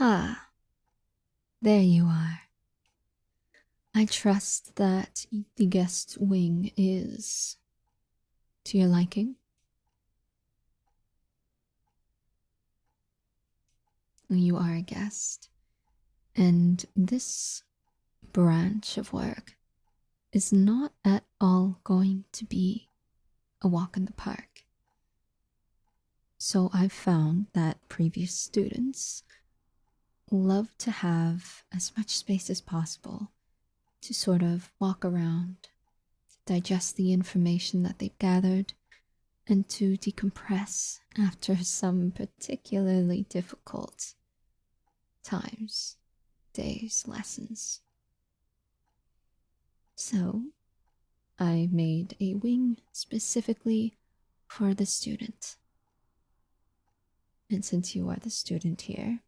Ah, there you are. I trust that the guest wing is to your liking. You are a guest, and this branch of work is not at all going to be a walk in the park. So I've found that previous students love to have as much space as possible to sort of walk around, digest the information that they've gathered, and to decompress after some particularly difficult times, days, lessons. So, I made a wing specifically for the student. And since you are the student here,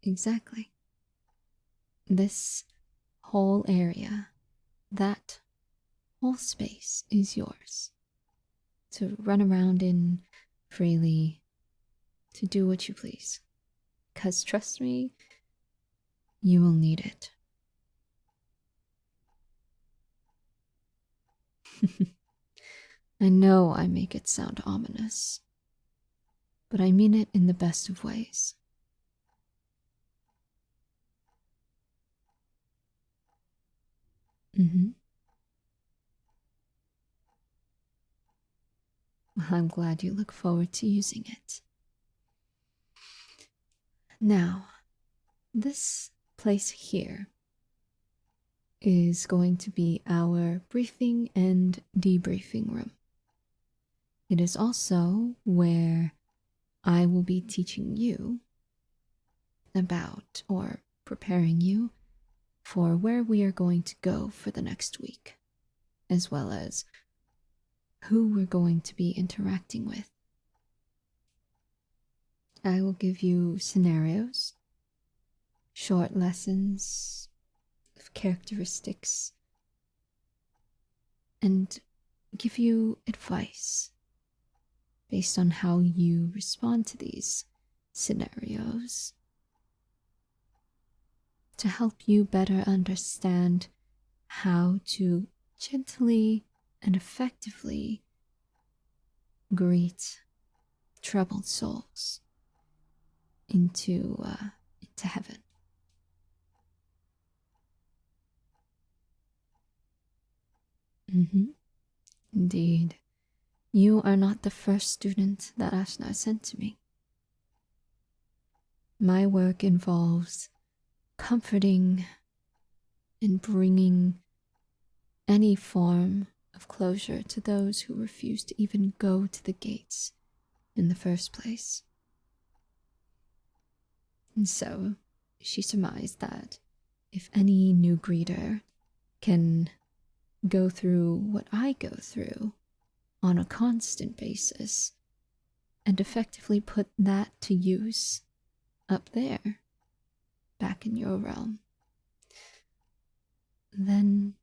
exactly, this whole area, that whole space is yours to run around in freely, to do what you please. Because trust me, you will need it. I know I make it sound ominous, but I mean it in the best of ways. Mm-hmm. Well, I'm glad you look forward to using it. Now, this place here is going to be our briefing and debriefing room. It is also where I will be teaching you about or preparing you for where we are going to go for the next week, as well as who we're going to be interacting with. I will give you scenarios, short lessons of characteristics, and give you advice based on how you respond to these scenarios to help you better understand how to gently and effectively greet troubled souls into heaven. Indeed, you are not the first student that Ashna sent to me. My work involves comforting and bringing any form of closure to those who refuse to even go to the gates in the first place. And so, she surmised that if any new greeter can go through what I go through on a constant basis and effectively put that to use up there, back in your realm, then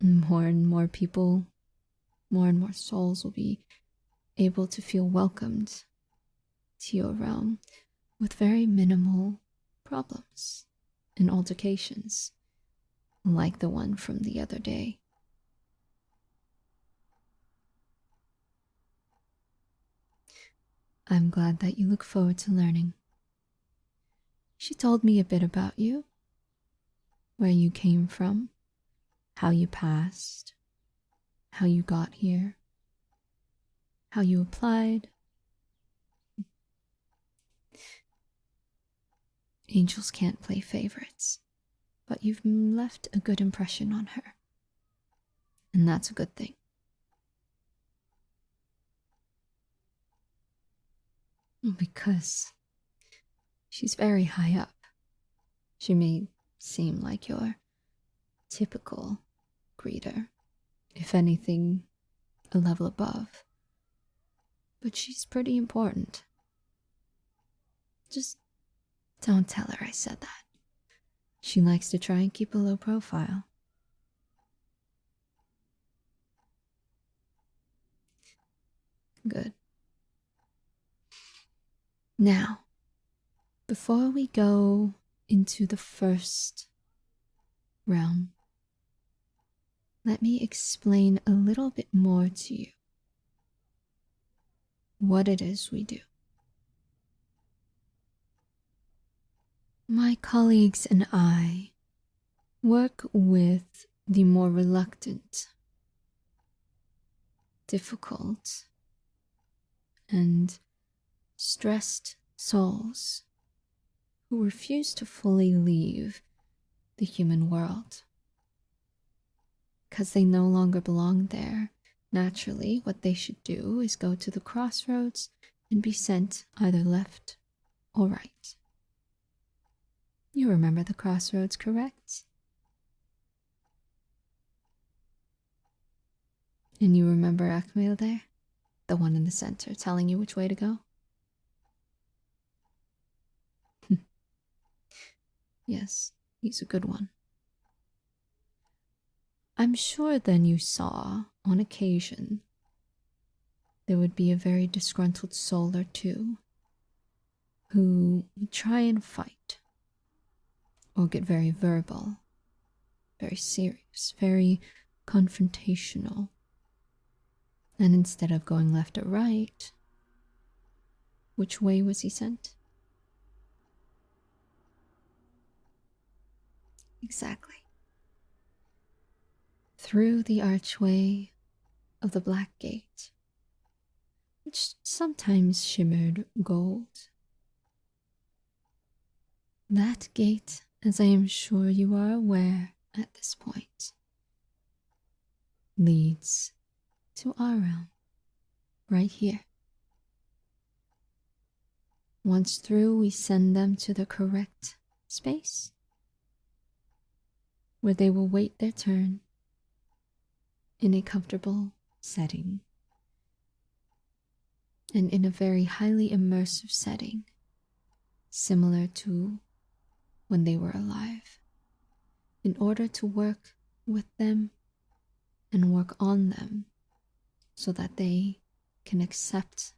more and more people, more and more souls will be able to feel welcomed to your realm with very minimal problems and altercations, like the one from the other day. I'm glad that you look forward to learning. She told me a bit about you, where you came from, how you passed, how you got here, how you applied. Angels can't play favorites, but you've left a good impression on her, and that's a good thing. Because she's very high up. She may seem like your typical greeter, if anything, a level above, but she's pretty important. Just don't tell her I said that. She likes to try and keep a low profile. Good. Now, before we go into the first realm, let me explain a little bit more to you what it is we do. My colleagues and I work with the more reluctant, difficult, and stressed souls who refuse to fully leave the human world. Because they no longer belong there, naturally, what they should do is go to the crossroads and be sent either left or right. You remember the crossroads, correct? And you remember Akmail there? The one in the center telling you which way to go? Yes, he's a good one. I'm sure then you saw, on occasion, there would be a very disgruntled soul or two who would try and fight, or get very verbal, very serious, very confrontational. And instead of going left or right, which way was he sent? Exactly. Through the archway of the Black Gate, which sometimes shimmered gold. That gate, as I am sure you are aware at this point, leads to our realm, right here. Once through, we send them to the correct space, where they will wait their turn in a comfortable setting, and in a very highly immersive setting, similar to when they were alive, in order to work with them and work on them so that they can accept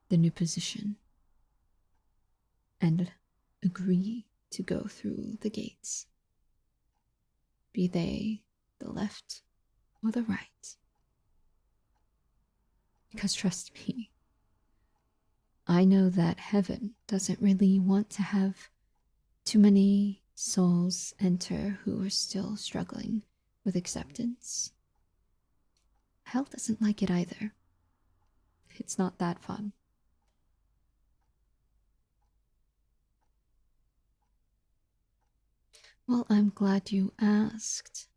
the new position and agree to go through the gates, be they the left or the right. Because trust me, I know that heaven doesn't really want to have too many souls enter who are still struggling with acceptance. Hell doesn't like it either. It's not that fun. Well, I'm glad you asked.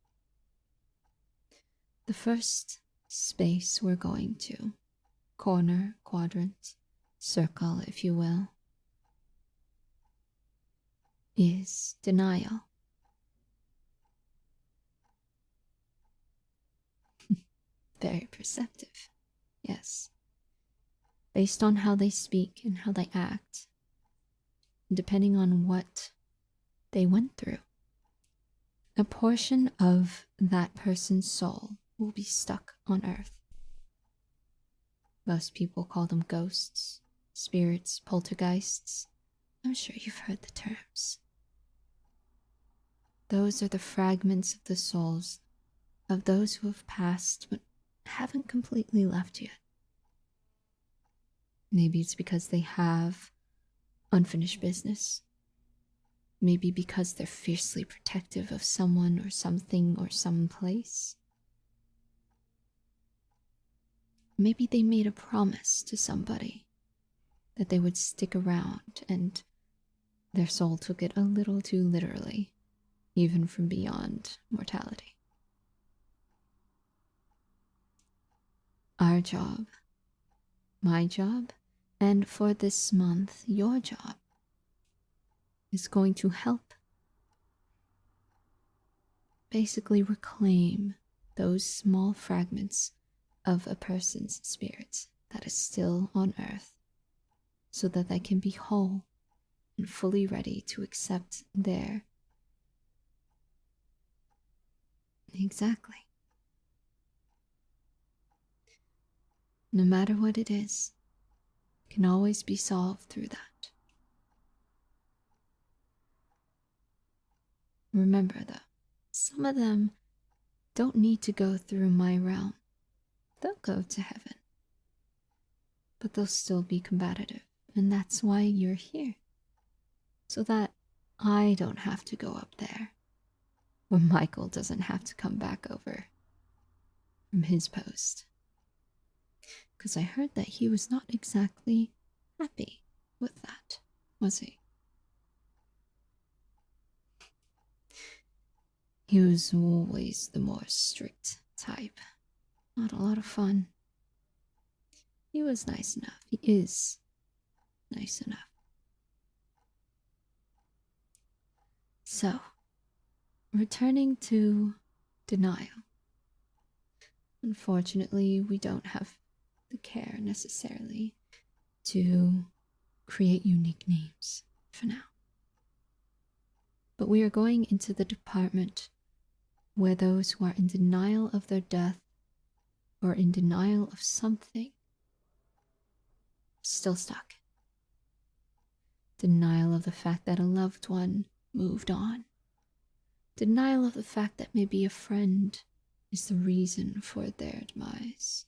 The first space we're going to, corner, quadrant, circle, if you will, is denial. Very perceptive, yes. Based on how they speak and how they act, depending on what they went through, a portion of that person's soul will be stuck on Earth. Most people call them ghosts, spirits, poltergeists. I'm sure you've heard the terms. Those are the fragments of the souls of those who have passed but haven't completely left yet. Maybe it's because they have unfinished business. Maybe because they're fiercely protective of someone or something or some place. Maybe they made a promise to somebody that they would stick around and their soul took it a little too literally, even from beyond mortality. Our job, my job, and for this month, your job, is going to help basically reclaim those small fragments of a person's spirit that is still on Earth, so that they can be whole and fully ready to accept their... Exactly. No matter what it is, it can always be solved through that. Remember though, some of them don't need to go through my realm. They'll go to heaven. But they'll still be combative, and that's why you're here. So that I don't have to go up there. Or Michael doesn't have to come back over from his post. Because I heard that he was not exactly happy with that, was he? He was always the more strict type. Not a lot of fun. He was nice enough. He is nice enough. So, returning to denial. Unfortunately, we don't have the care necessarily to create unique names for now. But we are going into the department where those who are in denial of their death or in denial of something still stuck. Denial of the fact that a loved one moved on. Denial of the fact that maybe a friend is the reason for their demise.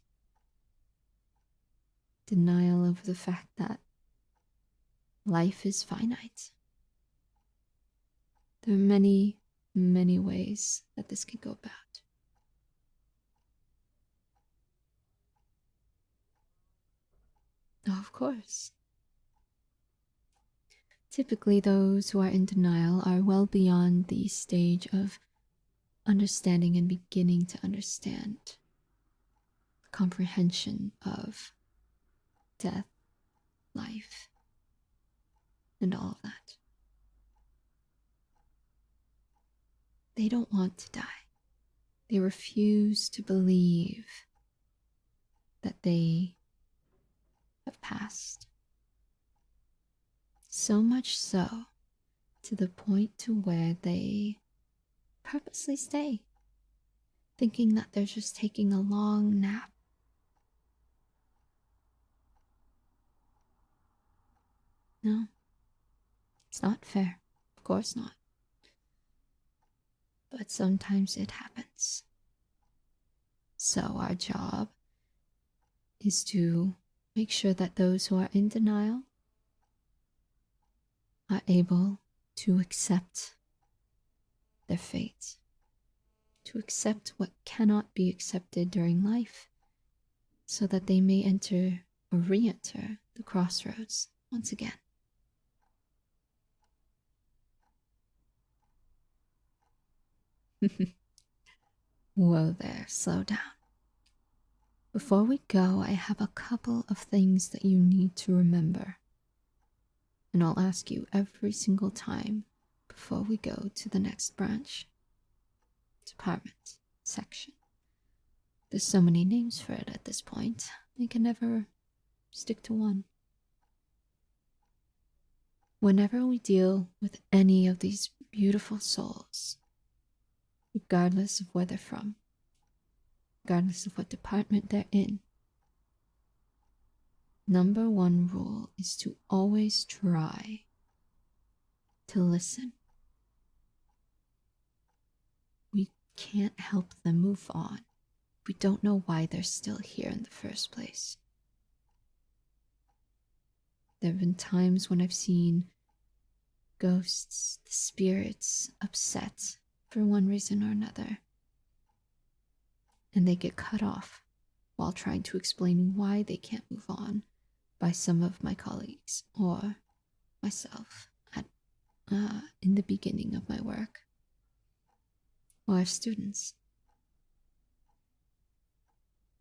Denial of the fact that life is finite. There are many, many ways that this can go about. Of course. Typically, those who are in denial are well beyond the stage of understanding and beginning to understand the comprehension of death, life, and all of that. They don't want to die. They refuse to believe that they have passed. So much so to the point to where they purposely stay, thinking that they're just taking a long nap. No, it's not fair. Of course not. But sometimes it happens. So our job is to make sure that those who are in denial are able to accept their fate, to accept what cannot be accepted during life, so that they may enter or re-enter the crossroads once again. Whoa there, slow down. Before we go, I have a couple of things that you need to remember. And I'll ask you every single time before we go to the next branch, department, section. There's so many names for it at this point, I can never stick to one. Whenever we deal with any of these beautiful souls, regardless of where they're from, regardless of what department they're in, number one rule is to always try to listen. We can't help them move on. We don't know why they're still here in the first place. There have been times when I've seen ghosts, the spirits, upset for one reason or another, and they get cut off while trying to explain why they can't move on by some of my colleagues or myself in the beginning of my work, or students.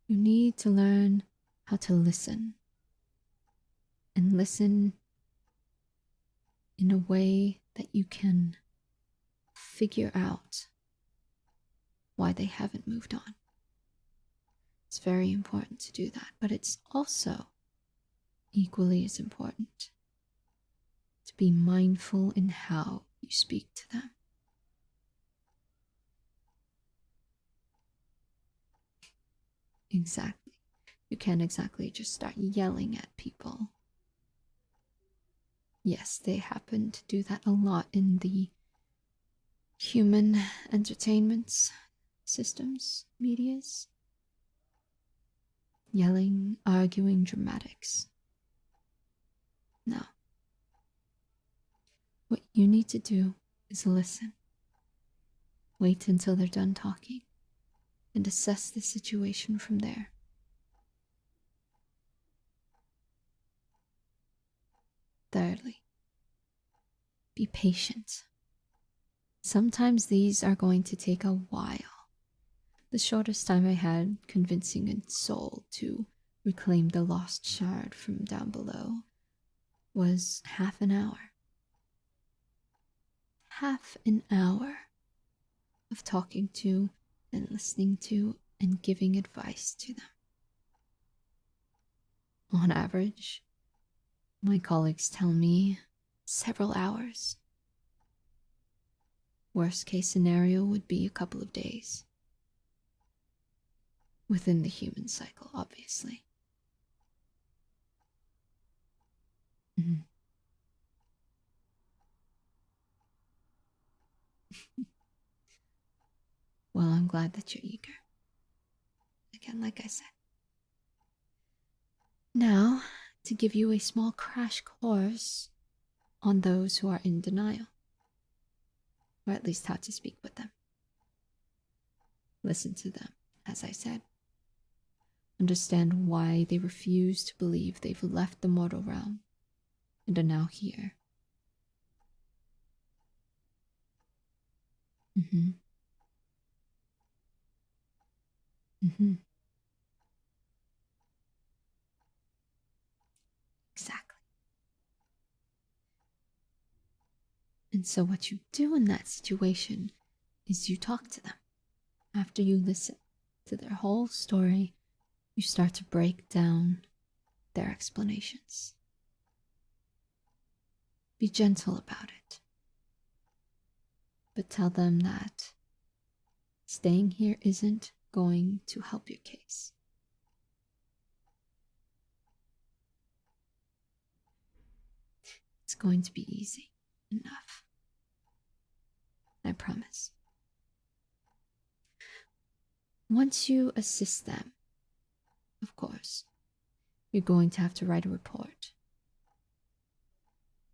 You need to learn how to listen, and listen in a way that you can figure out why they haven't moved on. It's very important to do that, but it's also equally as important to be mindful in how you speak to them. Exactly. You can't exactly just start yelling at people. Yes, they happen to do that a lot in the human entertainment systems, medias. Yelling, arguing, dramatics. No. What you need to do is listen. Wait until they're done talking and assess the situation from there. Thirdly, be patient. Sometimes these are going to take a while. The shortest time I had convincing a soul to reclaim the lost shard from down below was half an hour. Half an hour of talking to and listening to and giving advice to them. On average, my colleagues tell me several hours. Worst case scenario would be a couple of days. Within the human cycle, obviously. Mm-hmm. Well, I'm glad that you're eager. Again, like I said. Now, to give you a small crash course on those who are in denial. Or at least how to speak with them. Listen to them, as I said. Understand why they refuse to believe they've left the mortal realm and are now here. Mm-hmm. Mm-hmm. Exactly. And so what you do in that situation is you talk to them. After you listen to their whole story, you start to break down their explanations. Be gentle about it. But tell them that staying here isn't going to help your case. It's going to be easy enough. I promise. Once you assist them, of course, you're going to have to write a report.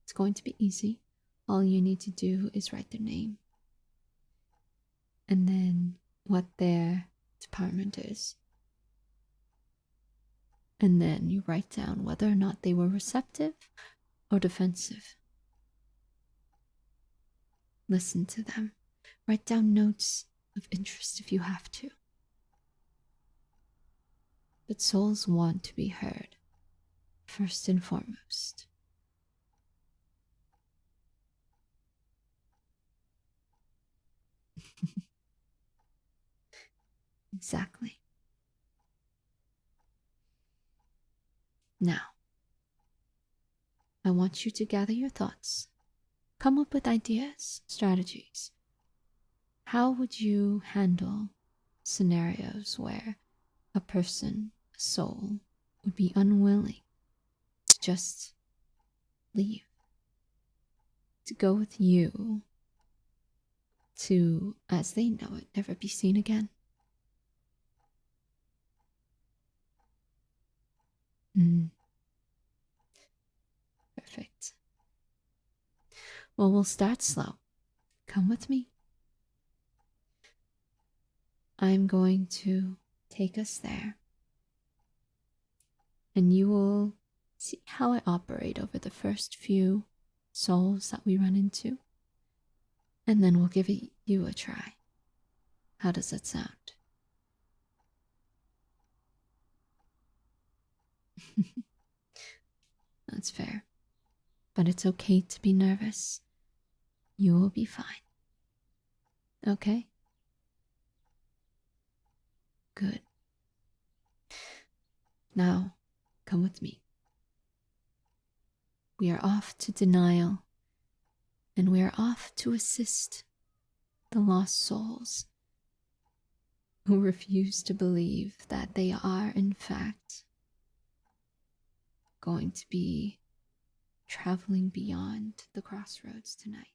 It's going to be easy. All you need to do is write their name. And then what their department is. And then you write down whether or not they were receptive or defensive. Listen to them. Write down notes of interest if you have to. But souls want to be heard, first and foremost. Exactly. Now, I want you to gather your thoughts. Come up with ideas, strategies. How would you handle scenarios where a person, a soul, would be unwilling to just leave? To go with you to, as they know it, never be seen again? Perfect. Well, we'll start slow. Come with me. I'm going to take us there. And you will see how I operate over the first few souls that we run into. And then we'll give you a try. How does that sound? That's fair. But it's okay to be nervous. You will be fine. Okay? Good. Now, come with me. We are off to denial, and we are off to assist the lost souls who refuse to believe that they are, in fact, going to be traveling beyond the crossroads tonight.